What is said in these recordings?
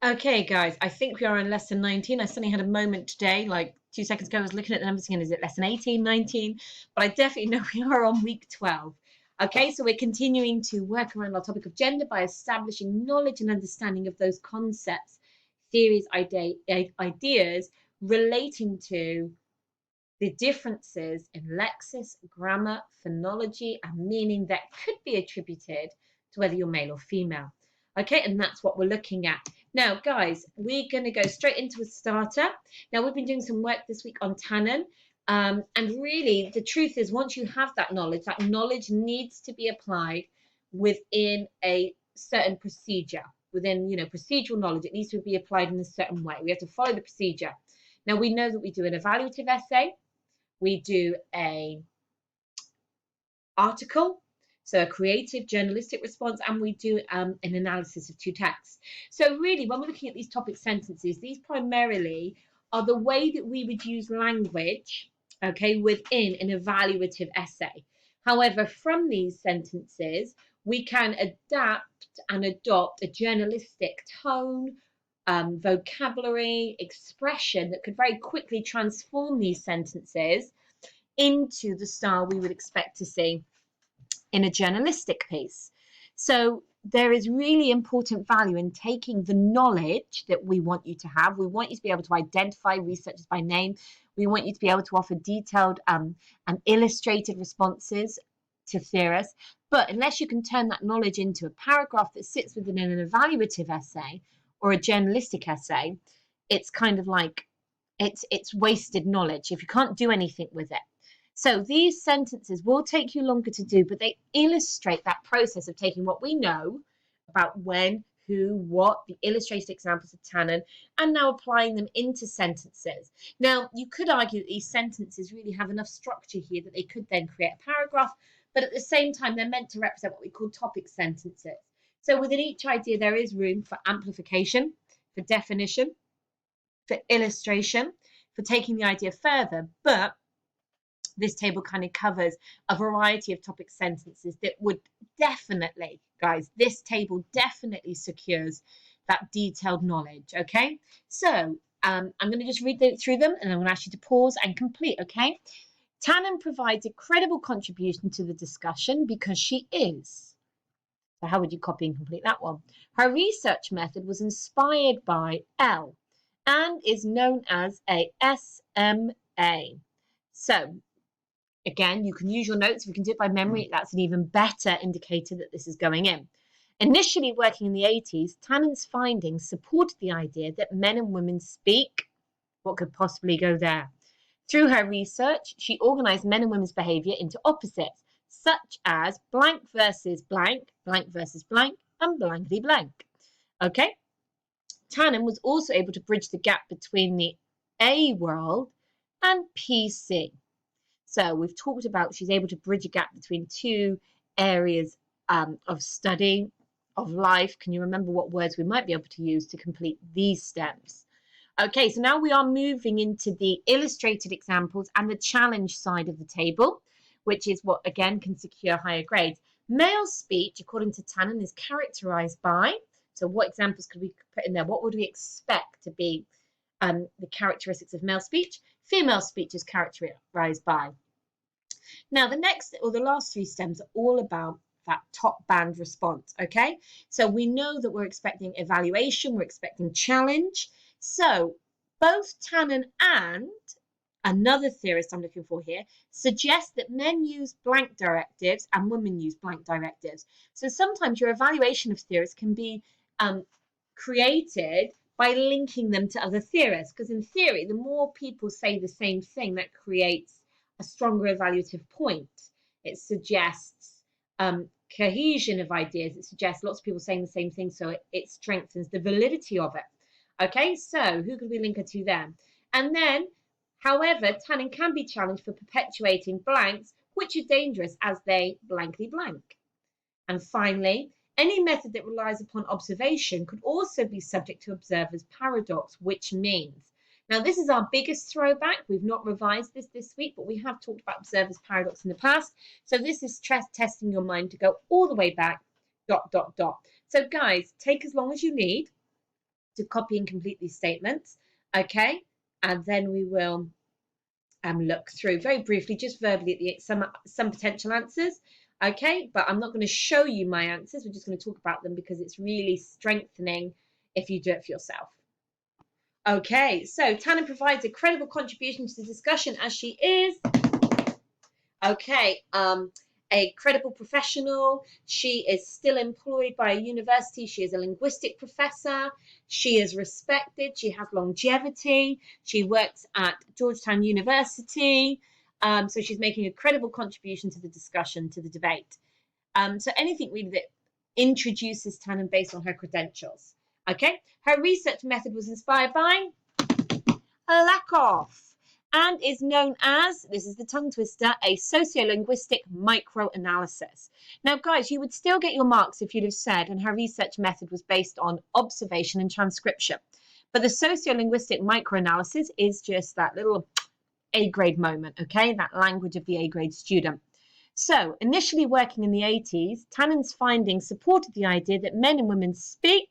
Okay, guys, I think we are in lesson 19. I suddenly had a moment today, like 2 seconds ago, I was looking at the numbers again. Is it lesson 18, 19? But I definitely know we are on week 12. Okay, so we're continuing to work around our topic of gender by establishing knowledge and understanding of those concepts, theories, ideas relating to the differences in lexis, grammar, phonology, and meaning that could be attributed to whether you're male or female. Okay, and that's what we're looking at. Now, guys, we're going to go straight into a starter. Now, we've been doing some work this week on tannin. And really, the truth is, once you have that knowledge needs to be applied within a certain procedure. Within, procedural knowledge, it needs to be applied in a certain way. We have to follow the procedure. Now, we know that we do an evaluative essay, we do a article, so a creative journalistic response, and we do an analysis of two texts. So really, when we're looking at these topic sentences, these primarily are the way that we would use language, okay, within an evaluative essay. However, from these sentences, we can adapt and adopt a journalistic tone, vocabulary, expression that could very quickly transform these sentences into the style we would expect to see in a journalistic piece. So there is really important value in taking the knowledge that we want you to have. We want you to be able to identify researchers by name. We want you to be able to offer detailed and illustrated responses to theorists. But unless you can turn that knowledge into a paragraph that sits within an evaluative essay or a journalistic essay, it's kind of like it's wasted knowledge if you can't do anything with it. So these sentences will take you longer to do, but they illustrate that process of taking what we know about when, who, what, the illustrated examples of tannin, and now applying them into sentences. Now, you could argue that these sentences really have enough structure here that they could then create a paragraph, but at the same time, they're meant to represent what we call topic sentences. So within each idea, there is room for amplification, for definition, for illustration, for taking the idea further, but this table kind of covers a variety of topic sentences that would definitely, guys, this table definitely secures that detailed knowledge, okay? So I'm going to just read through them and I'm going to ask you to pause and complete, okay? Tannin provides a credible contribution to the discussion because she is. So how would you copy and complete that one? Her research method was inspired by L and is known as a SMA. So again, you can use your notes. If you can do it by memory, that's an even better indicator that this is going in. Initially working in the 80s, Tannin's findings supported the idea that men and women speak. What could possibly go there? Through her research, she organized men and women's behavior into opposites, such as blank versus blank, blank versus blank, and blankety blank. Okay? Tannin was also able to bridge the gap between the A world and PC. So we've talked about she's able to bridge a gap between two areas of study, of life. Can you remember what words we might be able to use to complete these stems? Okay, so now we are moving into the illustrated examples and the challenge side of the table, which is what, again, can secure higher grades. Male speech, according to Tannin, is characterized by, so what examples could we put in there? What would we expect to be the characteristics of male speech? Female speech is characterized by. Now, the next or the last three stems are all about that top band response, okay? So we know that we're expecting evaluation, we're expecting challenge. So both Tannin and another theorist I'm looking for here suggest that men use blank directives and women use blank directives. So sometimes your evaluation of theorists can be created by linking them to other theorists, because in theory, the more people say the same thing, that creates a stronger evaluative point. It suggests cohesion of ideas. It suggests lots of people saying the same thing, so it strengthens the validity of it. Okay, so who could we link her to then? And then, however, Tannin can be challenged for perpetuating blanks, which are dangerous as they blankly blank. And finally, any method that relies upon observation could also be subject to observer's paradox, which means. Now, this is our biggest throwback. We've not revised this week, but we have talked about observer's paradox in the past. So this is testing your mind to go all the way back, ... So guys, take as long as you need to copy and complete these statements, okay? And then we will look through very briefly, just verbally, at some potential answers, okay? But I'm not going to show you my answers. We're just going to talk about them because it's really strengthening if you do it for yourself. Okay, so Tannen provides a credible contribution to the discussion as she is. Okay, a credible professional. She is still employed by a university. She is a linguistic professor. She is respected. She has longevity. She works at Georgetown University. So she's making a credible contribution to the discussion, to the debate. So anything really that introduces Tannen based on her credentials. Okay, her research method was inspired by Lakoff and is known as, this is the tongue twister, a sociolinguistic microanalysis. Now, guys, you would still get your marks if you'd have said, and her research method was based on observation and transcription. But the sociolinguistic microanalysis is just that little A-grade moment, okay? That language of the A-grade student. So, initially working in the 80s, Tannen's findings supported the idea that men and women speak.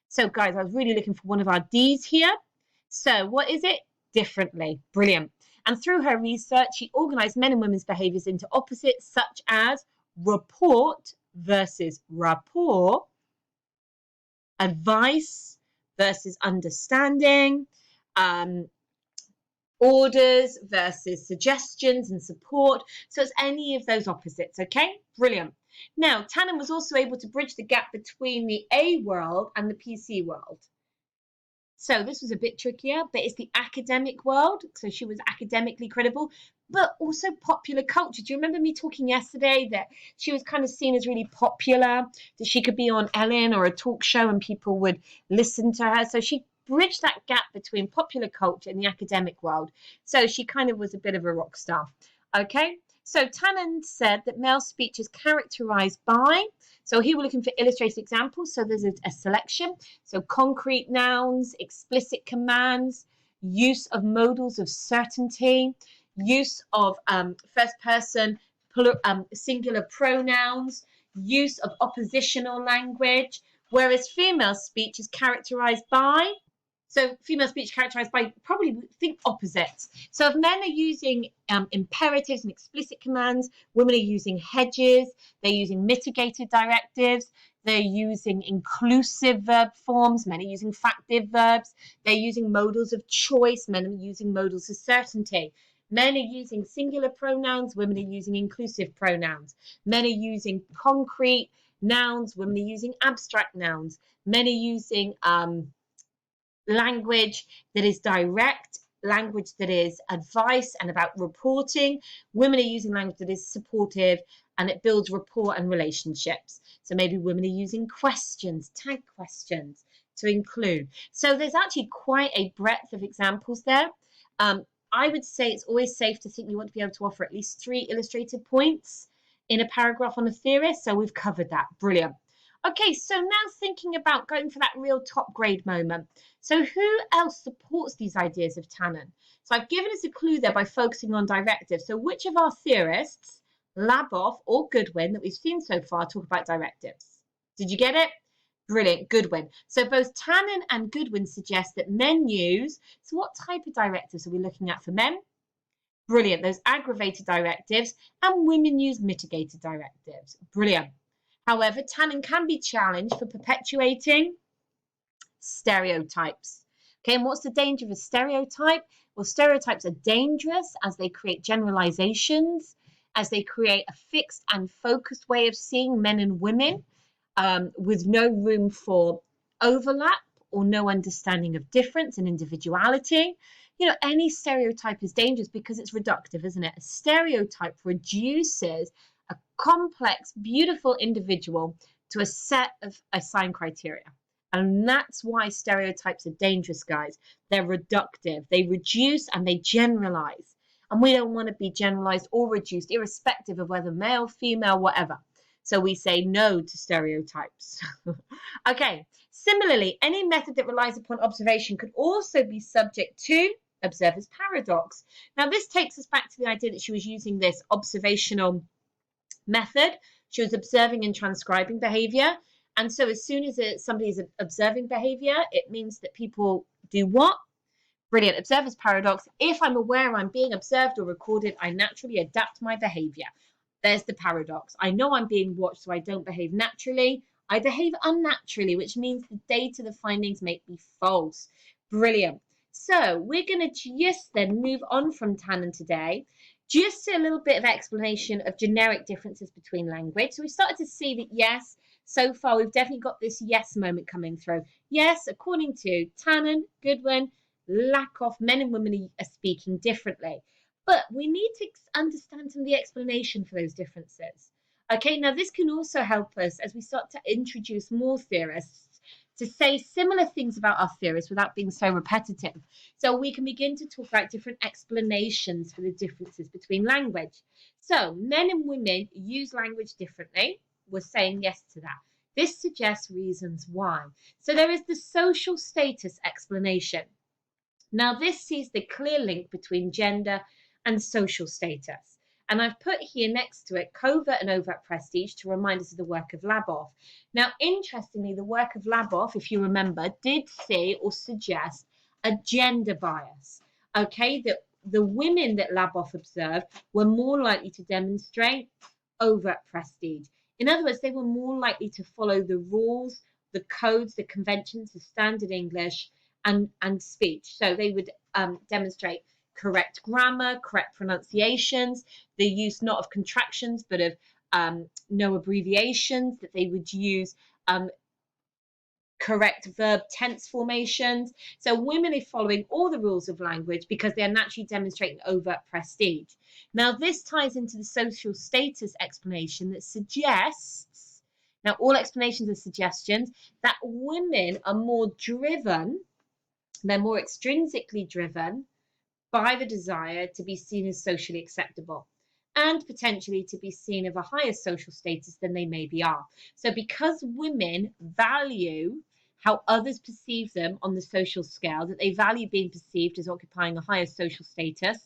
So, guys, I was really looking for one of our D's here. So, what is it? Differently. Brilliant. And through her research, she organized men and women's behaviors into opposites, such as report versus rapport, advice versus understanding, orders versus suggestions and support. So it's any of those opposites, okay? Brilliant. Now, Tannen was also able to bridge the gap between the A world and the PC world. So this was a bit trickier, but it's the academic world. So she was academically credible, but also popular culture. Do you remember me talking yesterday that she was kind of seen as really popular, that she could be on Ellen or a talk show and people would listen to her? So she bridged that gap between popular culture and the academic world. So she kind of was a bit of a rock star. Okay, so Tannen said that male speech is characterized by, so here we're looking for illustrated examples. So there's a selection. So concrete nouns, explicit commands, use of modals of certainty, use of first person singular pronouns, use of oppositional language, whereas female speech is characterized by, so female speech characterized by, probably think opposites. So if men are using imperatives and explicit commands, women are using hedges, they're using mitigated directives, they're using inclusive verb forms, men are using factive verbs, they're using modals of choice, men are using modals of certainty. Men are using singular pronouns, women are using inclusive pronouns. Men are using concrete nouns, women are using abstract nouns. Men are using language that is direct, language that is advice and about reporting. Women are using language that is supportive and it builds rapport and relationships. So maybe women are using questions, tag questions to include. So there's actually quite a breadth of examples there. I would say it's always safe to think you want to be able to offer at least 3 illustrated points in a paragraph on a theorist. So we've covered that. Brilliant. Okay, so now thinking about going for that real top grade moment. So who else supports these ideas of Tannen? So I've given us a clue there by focusing on directives. So which of our theorists, Laboff or Goodwin, that we've seen so far, talk about directives? Did you get it? Brilliant, Goodwin. So both Tannen and Goodwin suggest that men use, so what type of directives are we looking at for men? Brilliant, those aggravated directives, and women use mitigated directives. Brilliant. However, Tannen can be challenged for perpetuating stereotypes. Okay, and what's the danger of a stereotype? Well, stereotypes are dangerous as they create generalizations, as they create a fixed and focused way of seeing men and women with no room for overlap or no understanding of difference and individuality. You know, any stereotype is dangerous because it's reductive, isn't it? A stereotype reduces a complex, beautiful individual to a set of assigned criteria. And that's why stereotypes are dangerous, guys. They're reductive. They reduce and they generalize. And we don't want to be generalized or reduced, irrespective of whether male, female, whatever. So we say no to stereotypes. Okay. Similarly, any method that relies upon observation could also be subject to observer's paradox. Now, this takes us back to the idea that she was using this observational method. She was observing and transcribing behavior, And so as soon as somebody is observing behavior, it means that people do what? Brilliant. Observer's paradox. If I'm aware I'm being observed or recorded, I naturally adapt my behavior. There's the paradox. I know I'm being watched, so I don't behave naturally. I behave unnaturally, which means the data, the findings make me false. Brilliant. So we're going to just then move on from Tannen today. Just a little bit of explanation of generic differences between language. So we started to see that, yes, so far we've definitely got this yes moment coming through. Yes, according to Tannen, Goodwin, Lakoff, men and women are speaking differently. But we need to understand some of the explanation for those differences. Okay, now this can also help us as we start to introduce more theorists to say similar things about our theorists without being so repetitive. So we can begin to talk about different explanations for the differences between language. So men and women use language differently. We're saying yes to that. This suggests reasons why. So there is the social status explanation. Now, this sees the clear link between gender and social status. And I've put here next to it covert and overt prestige to remind us of the work of Laboff. Now, interestingly, the work of Laboff, if you remember, did see or suggest a gender bias. Okay, that the women that Laboff observed were more likely to demonstrate overt prestige. In other words, they were more likely to follow the rules, the codes, the conventions, the standard English, and speech. So they would demonstrate correct grammar, correct pronunciations, the use not of contractions but of no abbreviations, that they would use correct verb tense formations. So women are following all the rules of language because they are naturally demonstrating overt prestige. Now this ties into the social status explanation that suggests, now all explanations are suggestions, that women are more driven, they're more extrinsically driven by the desire to be seen as socially acceptable and potentially to be seen of a higher social status than they maybe are. So because women value how others perceive them on the social scale, that they value being perceived as occupying a higher social status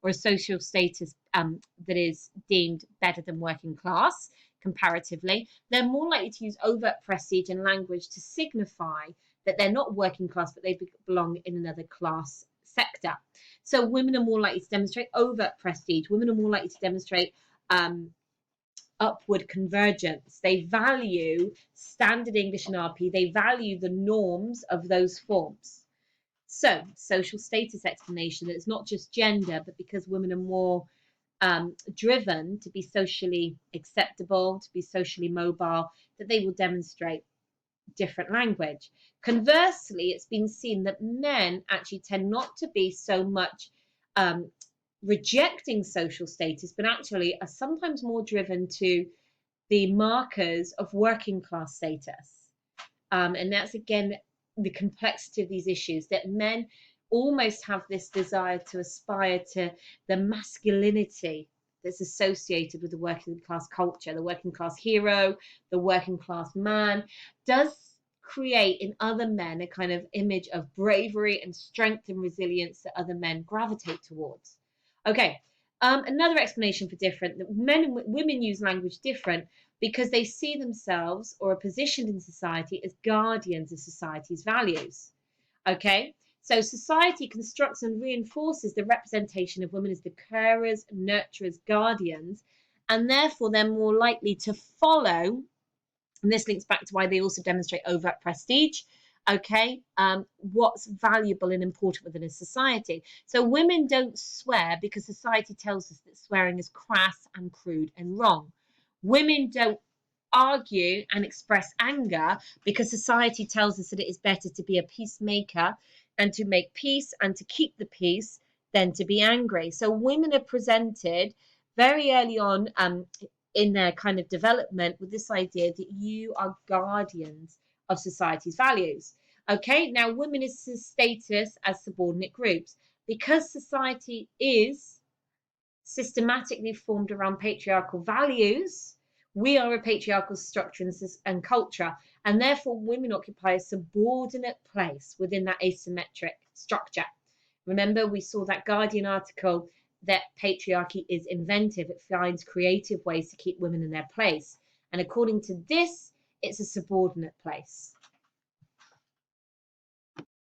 or a social status that is deemed better than working class comparatively, they're more likely to use overt prestige and language to signify that they're not working class, but they belong in another class sector. So women are more likely to demonstrate overt prestige. Women are more likely to demonstrate upward convergence. They value standard English and RP. They value the norms of those forms. So social status explanation that it's not just gender, but because women are more driven to be socially acceptable, to be socially mobile, that they will demonstrate different language. Conversely, it's been seen that men actually tend not to be so much rejecting social status, but actually are sometimes more driven to the markers of working class status. And that's, again, the complexity of these issues, that men almost have this desire to aspire to the masculinity that's associated with the working class culture. The working class hero, the working class man does create in other men a kind of image of bravery and strength and resilience that other men gravitate towards. Okay, another explanation for different, that men and women use language different because they see themselves or are positioned in society as guardians of society's values. Okay, so society constructs and reinforces the representation of women as the carers, nurturers, guardians, and therefore they're more likely to follow, and this links back to why they also demonstrate overt prestige, okay, what's valuable and important within a society. So women don't swear because society tells us that swearing is crass and crude and wrong. Women don't argue and express anger because society tells us that it is better to be a peacemaker and to make peace and to keep the peace than to be angry. So women are presented very early on in their kind of development with this idea that you are guardians of society's values. Okay, now women is status as subordinate groups because society is systematically formed around patriarchal values. We are a patriarchal structure and culture, and therefore women occupy a subordinate place within that asymmetric structure. Remember, we saw that Guardian article that patriarchy is inventive. It finds creative ways to keep women in their place. And according to this it's a subordinate place.